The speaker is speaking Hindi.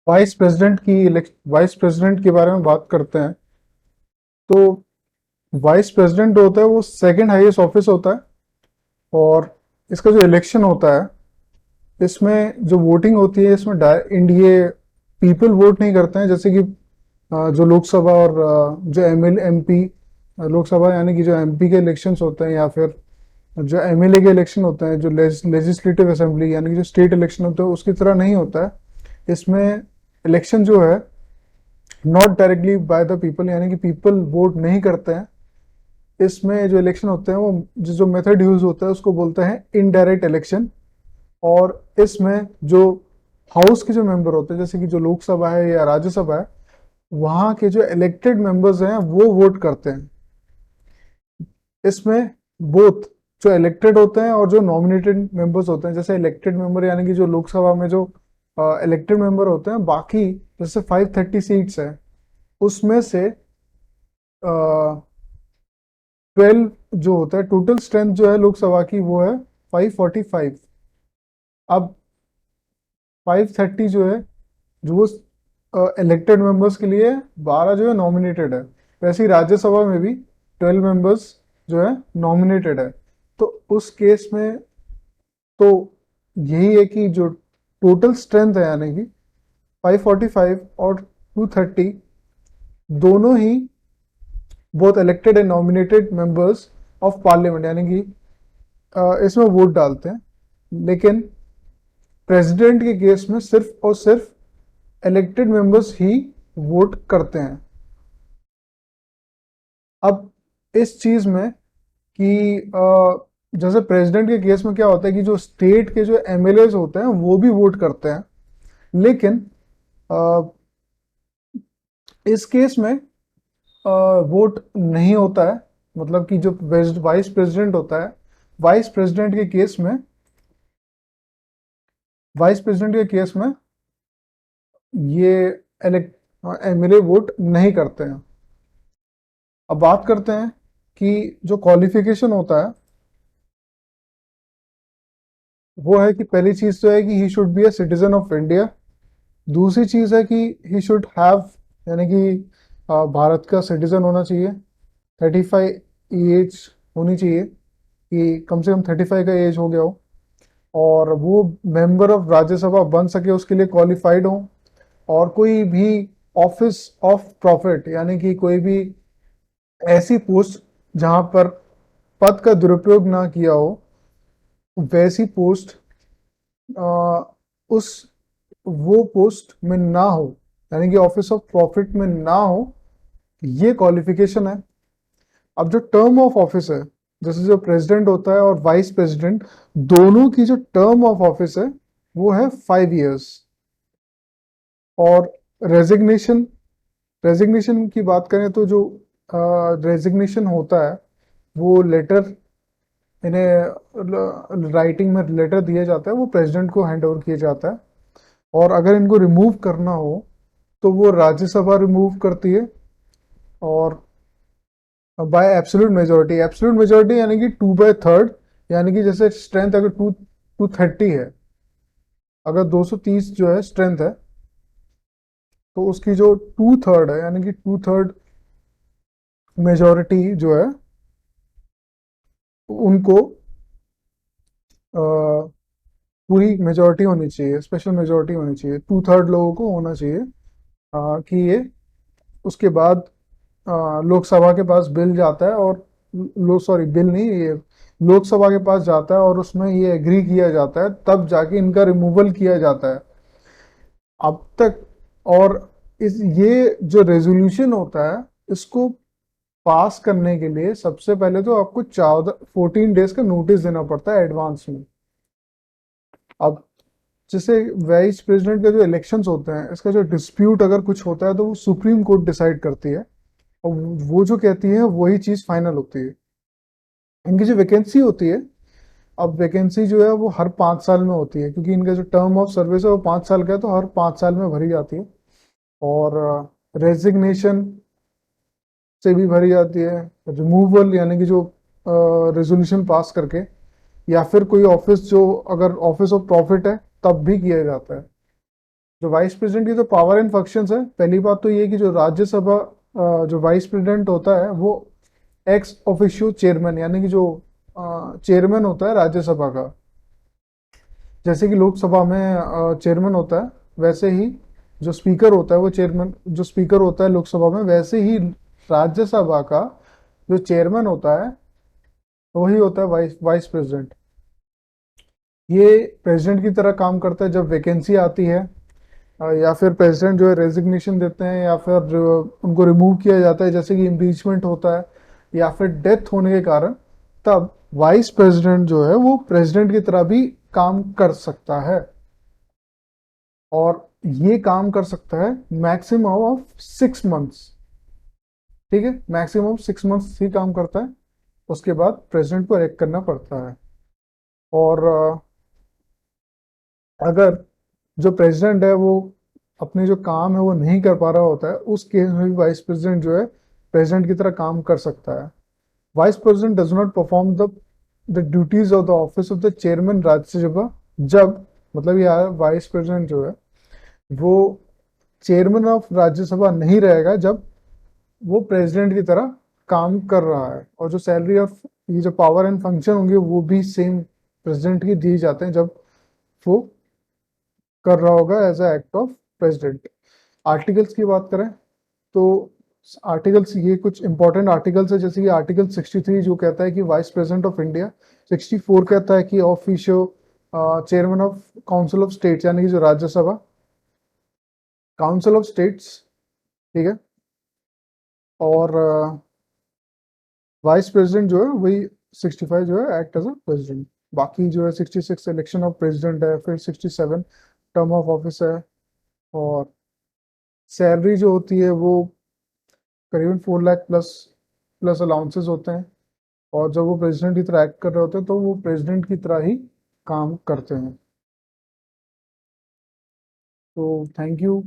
वाइस प्रेसिडेंट के बारे में बात करते हैं। तो वाइस प्रेसिडेंट होता है वो सेकंड हाईएस्ट ऑफिस होता है। और इसका जो इलेक्शन होता है, इसमें जो वोटिंग होती है, इसमें इंडिया पीपल वोट नहीं करते हैं, जैसे कि जो लोकसभा और जो एमएल एमपी लोकसभा यानी कि जो एमपी के इलेक्शंस होते हैं, या फिर जो एमएलए के इलेक्शन होते हैं, जो लेजिस्लेटिव असेंबली यानी कि जो स्टेट इलेक्शन होते हैं, उसकी तरह नहीं होता है। इसमें इलेक्शन जो है not directly by the people, यानी कि पीपल वोट नहीं करते हैं। इसमें जो इलेक्शन होते हैं वो जो मेथड यूज होता है उसको बोलते हैं इनडायरेक्ट इलेक्शन। और इसमें जो हाउस के जो मेंबर होते हैं, जैसे कि जो लोकसभा है या राज्यसभा है, वहाँ के जो इलेक्टेड मेंबर्स हैं वो वोट करते हैं। इसमें बोथ जो इलेक्टेड होते हैं और जो नॉमिनेटेड मेंबर्स होते हैं, जैसे इलेक्टेड मेंबर यानी कि जो लोकसभा में जो इलेक्टेड मेंबर होते हैं, बाकी जैसे 530 सीट्स है, उसमें से 12 जो होता है, टोटल स्ट्रेंथ जो है लोकसभा की वो है 545। अब 530 जो है, जो वो इलेक्टेड मेंबर्स के लिए 12 जो है नॉमिनेटेड है। वैसे ही राज्यसभा में भी 12 मेंबर्स जो है नॉमिनेटेड है। तो उस केस में तो यही है कि जो टोटल स्ट्रेंथ है यानी कि 545 और 230, दोनों ही both elected and nominated members of parliament, यानी कि इसमें वोट डालते हैं। लेकिन प्रेसिडेंट के केस में सिर्फ और सिर्फ इलेक्टेड मेंबर्स ही वोट करते हैं। अब इस चीज में कि जैसे प्रेसिडेंट के केस में क्या होता है कि जो स्टेट के जो एमएलए होते हैं वो भी वोट करते हैं। लेकिन अ, इस केस में वोट नहीं होता है। मतलब कि जो वाइस प्रेसिडेंट होता है, वाइस प्रेसिडेंट के केस में वाइस प्रेसिडेंट के केस में ये एमएलए वोट नहीं करते हैं। अब बात करते हैं कि जो क्वालिफिकेशन होता है वो है कि पहली चीज तो है कि he should be a citizen of India. दूसरी चीज है कि ही शुड हैव, यानी कि भारत का सिटीजन होना चाहिए। 35 एज होनी चाहिए, कि कम से कम 35 का एज हो गया हो, और वो मेंबर ऑफ राज्यसभा बन सके उसके लिए क्वालिफाइड हो। और कोई भी ऑफिस ऑफ प्रॉफिट, यानी कि कोई भी ऐसी पोस्ट जहां पर पद का दुरुपयोग ना किया हो, वैसी पोस्ट उस वो पोस्ट में ना हो, यानी कि ऑफिस ऑफ प्रॉफिट में ना हो। ये क्वालिफिकेशन है। अब जो टर्म ऑफ ऑफिस है, जैसे जो प्रेसिडेंट होता है और वाइस प्रेसिडेंट, दोनों की जो टर्म ऑफ ऑफिस है वो है 5 इयर्स। और रेजिग्नेशन रेजिग्नेशन की बात करें तो जो रेजिग्नेशन होता है वो लेटर, इन्हें राइटिंग में लेटर दिया जाता है, वो प्रेसिडेंट को हैंड ओवर किया जाता है। और अगर इनको रिमूव करना हो तो वो राज्यसभा रिमूव करती है। और बाय एब्सोल्यूट मेजोरिटी यानी कि 2/3, यानी कि जैसे स्ट्रेंथ अगर 230 है, अगर 230 जो है स्ट्रेंथ है, तो उसकी जो 2/3 है, यानी कि 2/3 मेजोरिटी जो है, उनको पूरी मेजोरिटी होनी चाहिए, स्पेशल मेजोरिटी होनी चाहिए, 2/3 लोगों को होना चाहिए। कि ये उसके बाद लोकसभा के पास बिल जाता है, और लो सॉरी बिल नहीं, ये लोकसभा के पास जाता है और उसमें ये एग्री किया जाता है, तब जाके इनका रिमूवल किया जाता है। अब तक और इस ये जो रेजोल्यूशन होता है, इसको पास करने के लिए सबसे पहले तो आपको 14 डेज का नोटिस देना पड़ता है एडवांस में। अब जैसे वाइस प्रेसिडेंट के जो इलेक्शंस होते हैं, इसका जो डिस्प्यूट अगर कुछ होता है तो वो सुप्रीम कोर्ट डिसाइड करती है, और वो जो कहती है वही चीज फाइनल होती है। इनकी जो वैकेंसी होती है, अब वैकेंसी जो है वो हर 5 साल में होती है, क्योंकि इनका जो टर्म ऑफ सर्विस है वो 5 साल का है, तो हर 5 साल में भरी जाती है। और रेजिग्नेशन से भी भरी जाती है, रिमूवल यानी कि जो रेजोल्यूशन पास करके, या फिर कोई ऑफिस जो अगर ऑफिस ऑफ प्रॉफिट है तब भी किया जाता है। जो वाइस प्रेसिडेंट की तो पावर एंड फंक्शंस है, पहली बात तो ये है कि जो राज्यसभा जो वाइस प्रेसिडेंट होता है वो एक्स ऑफिशियो चेयरमैन, यानी कि जो चेयरमैन होता है राज्यसभा का, जैसे कि लोकसभा में चेयरमैन होता है, वैसे ही जो स्पीकर होता है वो चेयरमैन, जो स्पीकर होता है लोकसभा में, वैसे ही राज्यसभा का जो चेयरमैन होता है वही होता है वाइस वाइस प्रेसिडेंट। ये प्रेसिडेंट की तरह काम करता है जब वैकेंसी आती है, या फिर प्रेसिडेंट जो है रेजिग्नेशन देते हैं, या फिर उनको रिमूव किया जाता है जैसे कि इम्पीचमेंट होता है, या फिर डेथ होने के कारण, तब वाइस प्रेसिडेंट जो है वो प्रेसिडेंट की तरह भी काम कर सकता है। और ये काम कर सकता है मैक्सिमम ऑफ 6 मंथ्स। ठीक है, मैक्सिमम 6 मंथ्स ही काम करता है, उसके बाद प्रेसिडेंट को इलेक्ट करना पड़ता है। और अगर जो प्रेसिडेंट है वो अपने जो काम है वो नहीं कर पा रहा होता है, उस केस में भी वाइस प्रेसिडेंट जो है प्रेसिडेंट की तरह काम कर सकता है। Vice president does not perform the duties of the office of the chairman Rajya Sabha, जब, मतलब यार वाइस प्रेसिडेंट जो है वो चेयरमैन ऑफ राज्यसभा नहीं रहेगा जब वो प्रेसिडेंट की तरह काम कर रहा है, और जो सैलरी ऑफ ये जो पावर एंड फंक्शन होंगे वो भी सेम प्रेसिडेंट की दिए जाते हैं जब वो कर रहा होगा as a act of president. Articles की बात करें तो आर्टिकल्स, ये कुछ इंपॉर्टेंट आर्टिकल्स है, जैसे कि आर्टिकल 63 जो कहता है कि वाइस प्रेसिडेंट ऑफ इंडिया, 64 कहता है कि officio chairman of council of states, यानी कि जो राज्यसभा काउंसिल ऑफ स्टेट्स, ठीक है। और वाइस प्रेसिडेंट जो है वही 65 जो है एक्ट एज अ प्रेसिडेंट। बाकी जो है 66 इलेक्शन ऑफ प्रेसिडेंट है, फिर 67 टर्म ऑफ ऑफिस है, और सैलरी जो होती है वो करीबन 4 लाख प्लस प्लस अलाउंसेस होते हैं। और जब वो प्रेसिडेंट की तरह एक्ट कर रहे होते हैं तो वो प्रेसिडेंट की तरह ही काम करते हैं। तो थैंक यू